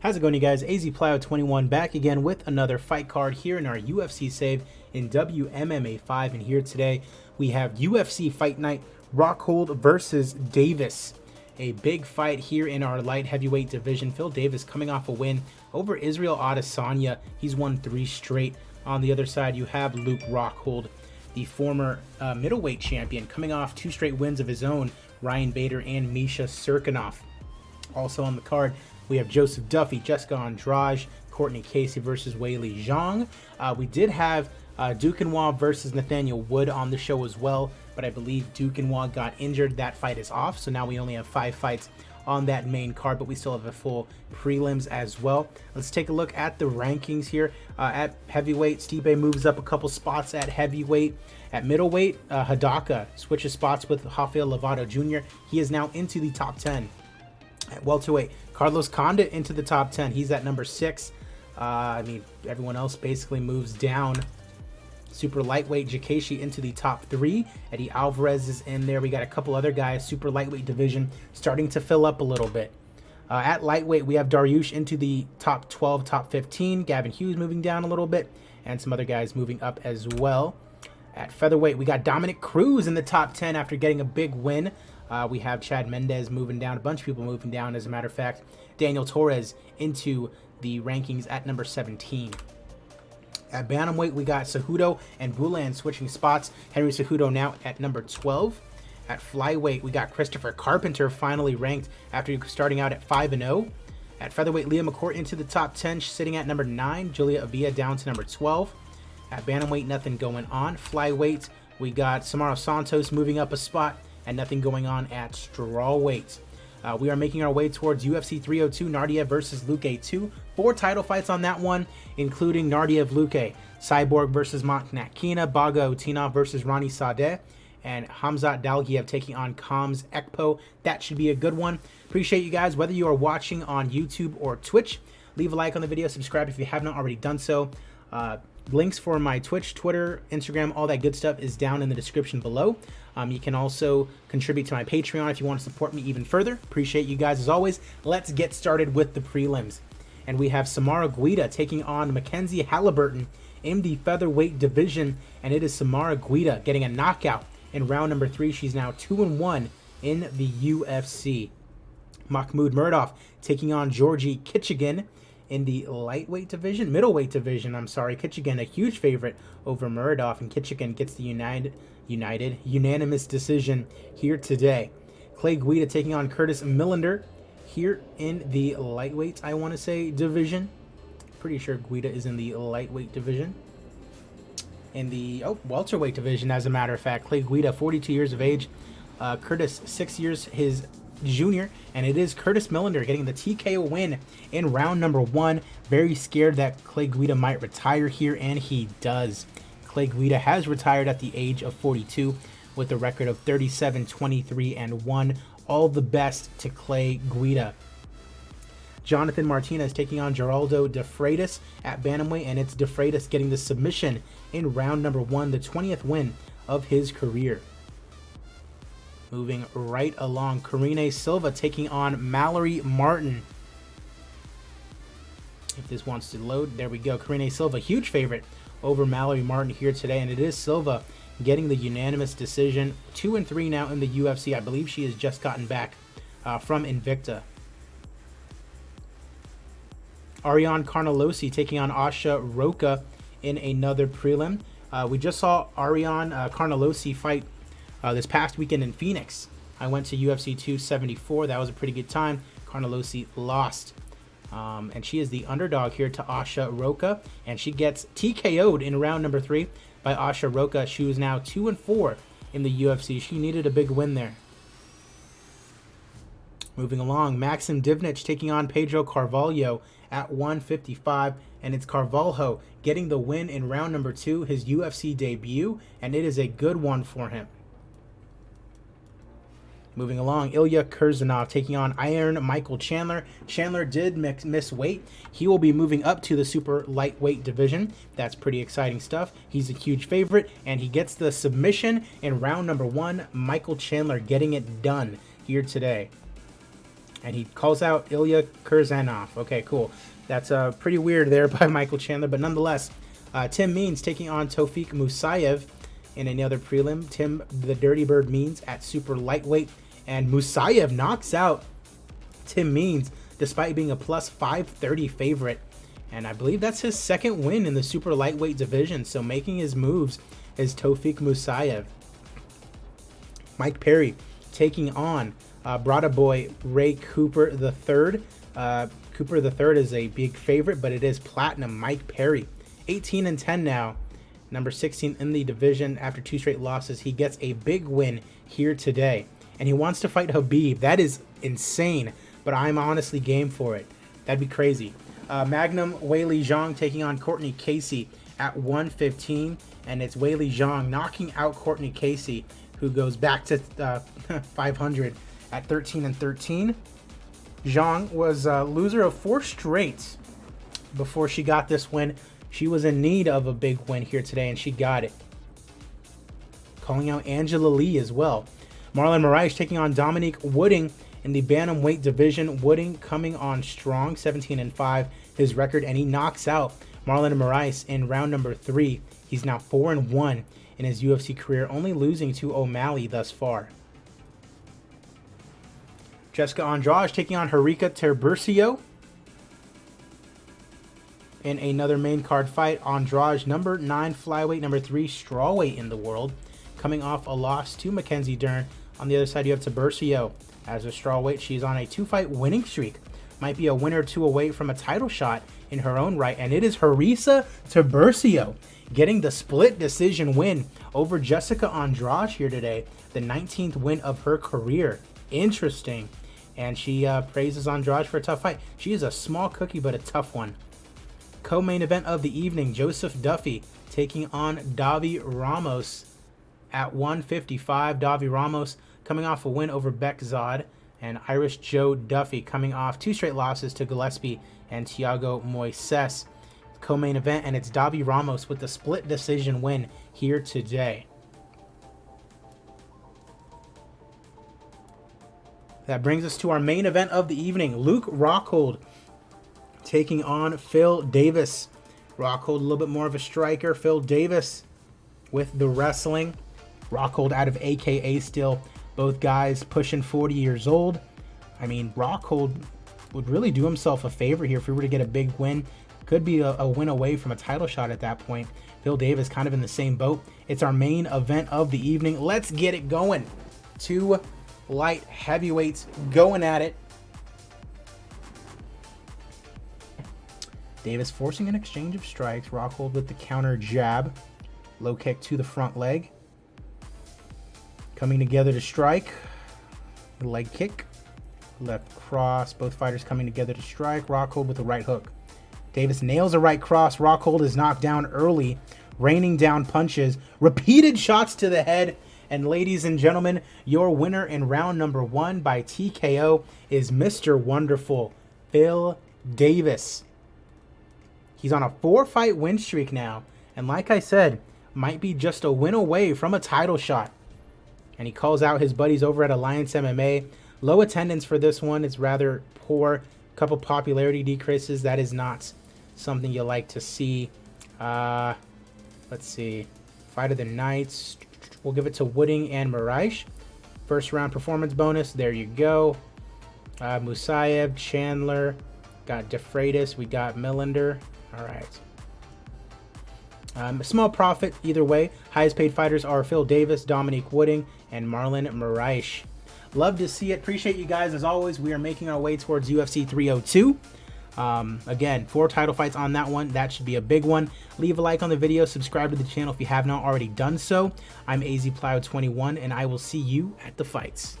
How's it going, you guys? AZPlyo21 back again with another fight card here in our UFC save in WMMA 5. And here today we have UFC Fight Night Rockhold versus Davis. A big fight here in our light heavyweight division. Phil Davis coming off a win over Israel Adesanya. He's won 3 straight. On the other side, you have Luke Rockhold, the former middleweight champion, coming off 2 straight wins of his own, Ryan Bader and Misha Cirkunov. Also on the card, we have Joseph Duffy, Jessica Andrade, Courtney Casey versus Weili Zhang. We did have Duquesnoy versus Nathaniel Wood on the show as well, but I believe Duquesnoy got injured. That fight is off, so now we only have 5 fights on that main card, but we still have a full prelims as well. Let's take a look at the rankings here. At heavyweight, Stipe moves up a couple spots at heavyweight. At middleweight, Hidaka switches spots with Rafael Lovato Jr. He is now into the top 10. At welterweight, Carlos Condit into the top 10. He's at number 6. I mean, everyone else basically moves down. Super lightweight, Jakashi into the top 3. Eddie Alvarez is in there. We got a couple other guys. Super lightweight division starting to fill up a little bit. At lightweight, we have Dariush into the top 12, top 15. Gavin Hughes moving down a little bit, and some other guys moving up as well. At featherweight, we got Dominic Cruz in the top 10 after getting a big win. We have Chad Mendez moving down, a bunch of people moving down, as a matter of fact. Daniel Torres into the rankings at number 17. At bantamweight, we got Cejudo and Bulan switching spots. Henry Cejudo now at number 12. At flyweight, we got Christopher Carpenter finally ranked after starting out at 5-0. At featherweight, Leah McCourt into the top 10, sitting at number 9. Julia Avila down to number 12. At bantamweight, nothing going on. Flyweight, we got Samaro Santos moving up a spot, and nothing going on at strawweight. We are making our way towards UFC 302, Nardiev versus Luque 2. 4 title fights on that one, including Nardiev Luque, Cyborg versus Maknakina, Baga Utinov versus Ronnie Sadeh, and Hamzat Dalgiev taking on Kams Ekpo. That should be a good one. Appreciate you guys, whether you are watching on YouTube or Twitch. Leave a like on the video, subscribe if you have not already done so. Links for my Twitch, Twitter, Instagram, all that good stuff is down in the description below. You can also contribute to my Patreon if you want to support me even further. Appreciate you guys as always. Let's get started with the prelims. And we have Samara Guida taking on Mackenzie Halliburton in the featherweight division. And it is Samara Guida getting a knockout in round number 3. She's now 2-1 in the UFC. Mahmoud Murdoch taking on Georgie Kitchigan in the lightweight division, middleweight division, I'm sorry. Kitchigan, a huge favorite over Murdoch, and Kitchigan gets the unanimous decision here today. Clay Guida taking on Curtis Millender here in the lightweight, I want to say, division. Pretty sure Guida is in the lightweight division. In the welterweight division, as a matter of fact, Clay Guida, 42 years of age. Curtis, 6 years his junior, and it is Curtis Millender getting the TKO win in round number 1. Very scared that Clay Guida might retire here, and he does. Clay Guida has retired at the age of 42 with a record of 37-23-1. All the best to Clay Guida. Jonathan Martinez taking on Geraldo De Freitas at bantamweight, and it's De Freitas getting the submission in round number 1, the 20th win of his career. Moving right along, Karine Silva taking on Mallory Martin. If this wants to load, there we go. Karine Silva, huge favorite over Mallory Martin here today, and it is Silva getting the unanimous decision. 2-3 now in the UFC. I believe she has just gotten back from Invicta. Ariane Carnelossi taking on Asha Roka in another prelim. We just saw Ariane Carnelossi fight this past weekend in Phoenix. I went to UFC 274. That was a pretty good time. Carnelossi lost. And she is the underdog here to Asha Roka. And she gets TKO'd in round number 3 by Asha Roka. She was now 2-4 in the UFC. She needed a big win there. Moving along, Maxim Divnich taking on Pedro Carvalho at 155. And it's Carvalho getting the win in round number 2, his UFC debut. And it is a good one for him. Moving along, Ilya Kurzanov taking on Iron Michael Chandler. Chandler did miss weight. He will be moving up to the super lightweight division. That's pretty exciting stuff. He's a huge favorite, and he gets the submission in round number 1. Michael Chandler getting it done here today. And he calls out Ilya Kurzanov. Okay, cool. That's pretty weird there by Michael Chandler, but nonetheless, Tim Means taking on Tofik Musayev in another prelim. Tim the Dirty Bird Means at super lightweight, and Musayev knocks out Tim Means despite being a plus 530 favorite. And I believe that's his second win in the super lightweight division, so making his moves is Tofik Musayev. Mike Perry taking on Brada Boy Ray Cooper III. Cooper III is a big favorite, but it is platinum Mike Perry. 18-10 now. Number 16 in the division after 2 straight losses. He gets a big win here today. And he wants to fight Habib. That is insane, but I'm honestly game for it. That'd be crazy. Magnum Weili Zhang taking on Courtney Casey at 115. And it's Weili Zhang knocking out Courtney Casey, who goes back to 500 at 13-13. Zhang was a loser of 4 straight before she got this win. She was in need of a big win here today, and she got it. Calling out Angela Lee as well. Marlon Moraes taking on Dominique Wooding in the bantamweight division. Wooding coming on strong, 17-5 his record, and he knocks out Marlon Moraes in round number 3. He's now 4-1 in his UFC career, only losing to O'Malley thus far. Jessica Andrade taking on Harika Tiburcio in another main card fight. Andrade, number 9 flyweight, number 3 strawweight in the world, coming off a loss to Mackenzie Dern. On the other side, you have Tiburcio as a strawweight. She's on a 2-fight winning streak. Might be a win or 2 away from a title shot in her own right. And it is Harisa Tiburcio getting the split decision win over Jessica Andrade here today. The 19th win of her career. Interesting. And she praises Andrade for a tough fight. She is a small cookie, but a tough one. Co-main event of the evening, Joseph Duffy taking on Davi Ramos at 155. Davi Ramos coming off a win over Bekzad, and Irish Joe Duffy coming off 2 straight losses to Gillespie and Thiago Moises. Co-main event, and it's Davi Ramos with the split decision win here today. That brings us to our main event of the evening, Luke Rockhold taking on Phil Davis. Rockhold a little bit more of a striker. Phil Davis with the wrestling. Rockhold out of AKA still. Both guys pushing 40 years old. I mean, Rockhold would really do himself a favor here if he were to get a big win. Could be a win away from a title shot at that point. Phil Davis kind of in the same boat. It's our main event of the evening. Let's get it going. 2 light heavyweights going at it. Davis forcing an exchange of strikes. Rockhold with the counter jab. Low kick to the front leg. Coming together to strike. Leg kick. Left cross. Both fighters coming together to strike. Rockhold with a right hook. Davis nails a right cross. Rockhold is knocked down early. Raining down punches. Repeated shots to the head. And ladies and gentlemen, your winner in round number 1 by TKO is Mr. Wonderful, Phil Davis. He's on a 4-fight win streak now. And like I said, might be just a win away from a title shot. And he calls out his buddies over at Alliance MMA. Low attendance for this one. It's rather poor. Couple popularity decreases. That is not something you like to see. Let's see. Fight of the night. We'll give it to Wooding and Moraes. First round performance bonus. There you go. Musayev, Chandler. Got DeFreitas. We got Millender. All right. A small profit either way. Highest paid fighters are Phil Davis, Dominique Wooding, and Marlon Moraes. Love to see it. Appreciate you guys. As always, we are making our way towards UFC 302. Again, 4 title fights on that one. That should be a big one. Leave a like on the video. Subscribe to the channel if you have not already done so. I'm AZPlow21, and I will see you at the fights.